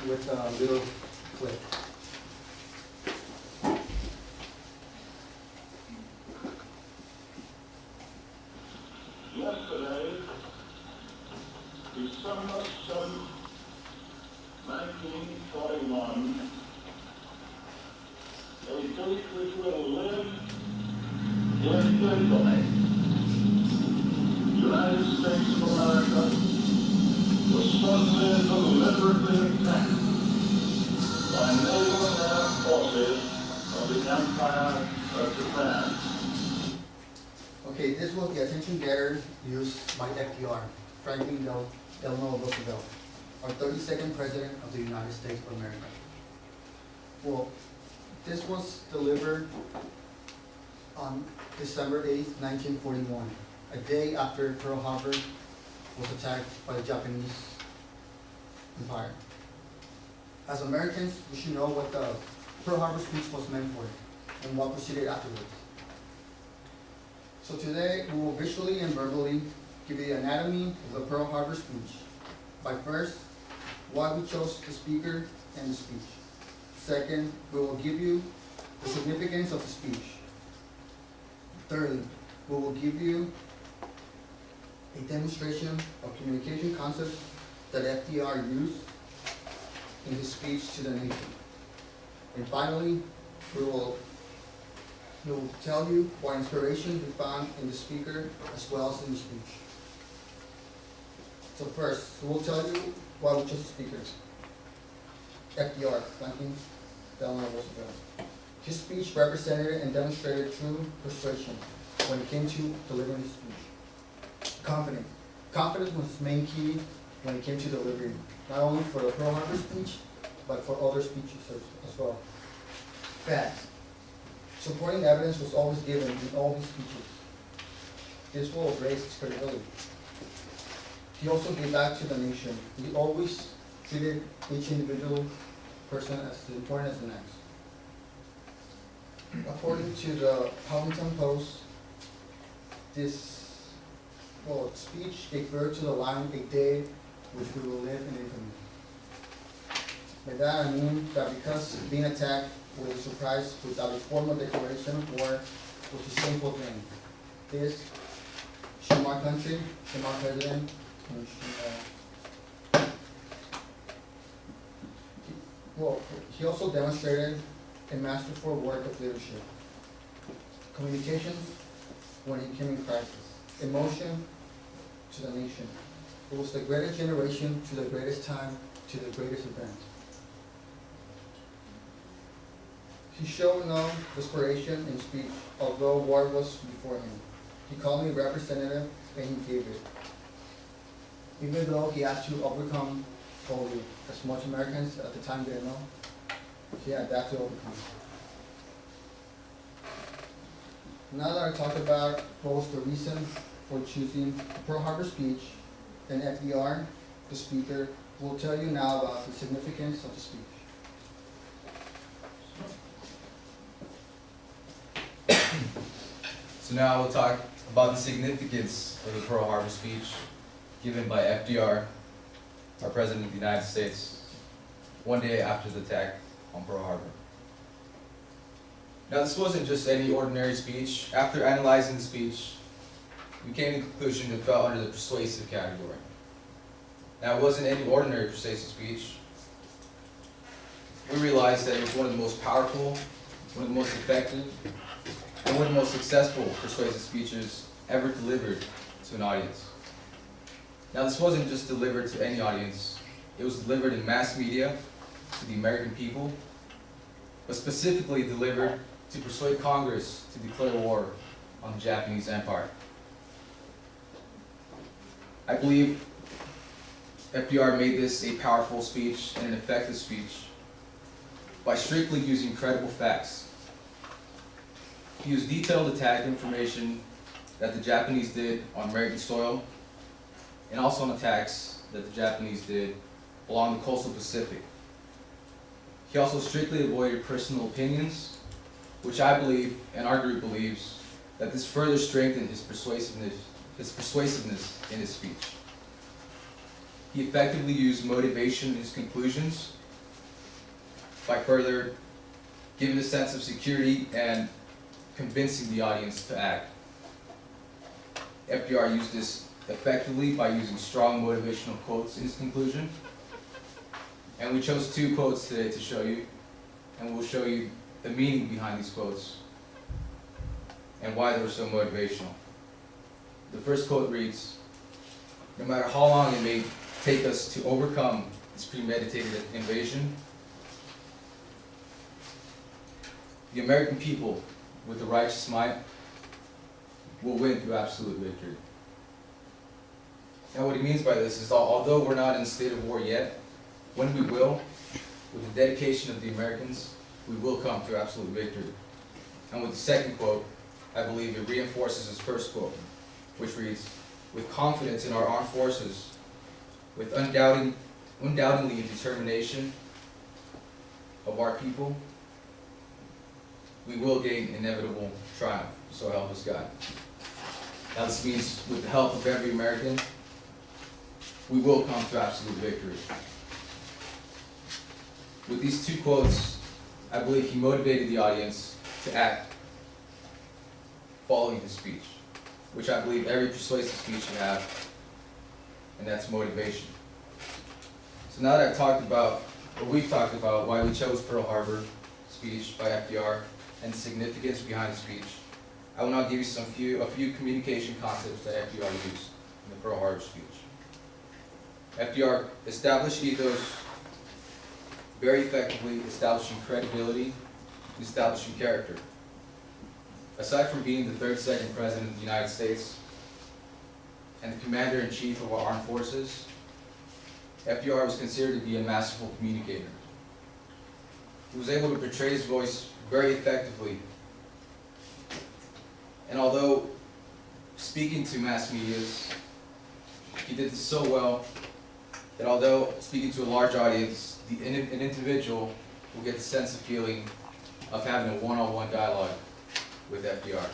with a little clip. Yesterday, December 7th, 1941, a date which will live in infamy. The United States of America was suddenly and deliberately attacked by naval and air forces of the Empire of Japan. Okay, this was the attention getter used by FDR, Franklin Delano Roosevelt, our 32nd President of the United States of America. Well, this was delivered on December 8th, 1941, a day after Pearl Harbor was attacked by the Japanese Empire. As Americans, we should know what the Pearl Harbor speech was meant for and what proceeded afterwards. So today, we will visually and verbally give you the anatomy of the Pearl Harbor speech. By first, why we chose the speaker and the speech. Second, we will give you the significance of the speech. Thirdly, we will give you a demonstration of communication concepts that FDR used in his speech to the nation. And finally, he will tell you what inspiration he found in the speaker as well as in the speech. So first, we will tell you why we chose the speaker. FDR, Franklin Delano Roosevelt. His speech represented and demonstrated true persuasion when it came to delivering his speech. Confidence. Confidence was his main key when it came to delivery, not only for the Pearl Harbor speech, but for other speeches as well. Facts. Supporting evidence was always given in all his speeches. This will raise his credibility. He also gave back to the nation. He always treated each individual person as important as the next. According to the Huffington Post, this speech gave birth to the line, "A day which we will live in infamy." By that I mean that because being attacked with a surprise without a formal declaration of war was a shameful thing. This shame our country, shame our president, and he also demonstrated a masterful work of leadership. Communications when he came in crisis. Emotion to the nation. It was the greatest generation to the greatest time to the greatest event. He showed no desperation in speech, although war was before him. He called me representative and he gave it. Even though he had to overcome polio, as most Americans at the time didn't know, he had that to overcome. Now that I talked about what was the reason for choosing the Pearl Harbor speech, then FDR, the speaker, will tell you now about the significance of the speech. So now we'll talk about the significance of the Pearl Harbor speech given by FDR, our President of the United States, one day after the attack on Pearl Harbor. Now this wasn't just any ordinary speech. After analyzing the speech, we came to the conclusion it fell under the persuasive category. Now it wasn't any ordinary persuasive speech. We realized that it was one of the most powerful, one of the most effective, and one of the most successful persuasive speeches ever delivered to an audience. Now this wasn't just delivered to any audience, it was delivered in mass media to the American people, but specifically delivered to persuade Congress to declare war on the Japanese Empire. I believe FDR made this a powerful speech and an effective speech by strictly using credible facts. He used detailed attack information that the Japanese did on American soil and also on attacks that the Japanese did along the coastal Pacific. He also strictly avoided personal opinions, which I believe, and our group believes, that this further strengthened his persuasiveness in his speech. He effectively used motivation in his conclusions by further giving a sense of security and convincing the audience to act. FDR used this effectively by using strong motivational quotes in his conclusion. And we chose 2 quotes today to show you, and we'll show you the meaning behind these quotes and why they were so motivational. The first quote reads, "No matter how long it may take us to overcome this premeditated invasion, the American people, with a righteous mind, will win through absolute victory." And what he means by this is that although we're not in a state of war yet, when we will, with the dedication of the Americans, we will come to absolute victory. And with the second quote, I believe it reinforces his first quote, which reads, "With confidence in our armed forces, with undoubtedly determination of our people, we will gain inevitable triumph, so help us God." Now this means with the help of every American, we will come to absolute victory. With these 2 quotes, I believe he motivated the audience to act following his speech, which I believe every persuasive speech should have, and that's motivation. So now that we've talked about why we chose Pearl Harbor speech by FDR and the significance behind the speech, I will now give you a few communication concepts that FDR used in the Pearl Harbor speech. FDR established ethos very effectively, establishing credibility, and establishing character. Aside from being the 32nd President of the United States and the Commander-in-Chief of our armed forces, FDR was considered to be a masterful communicator. He was able to portray his voice very effectively. And although speaking to mass medias, he did this so well that although speaking to a large audience, an individual will get the sense of feeling of having a one-on-one dialogue with FDR.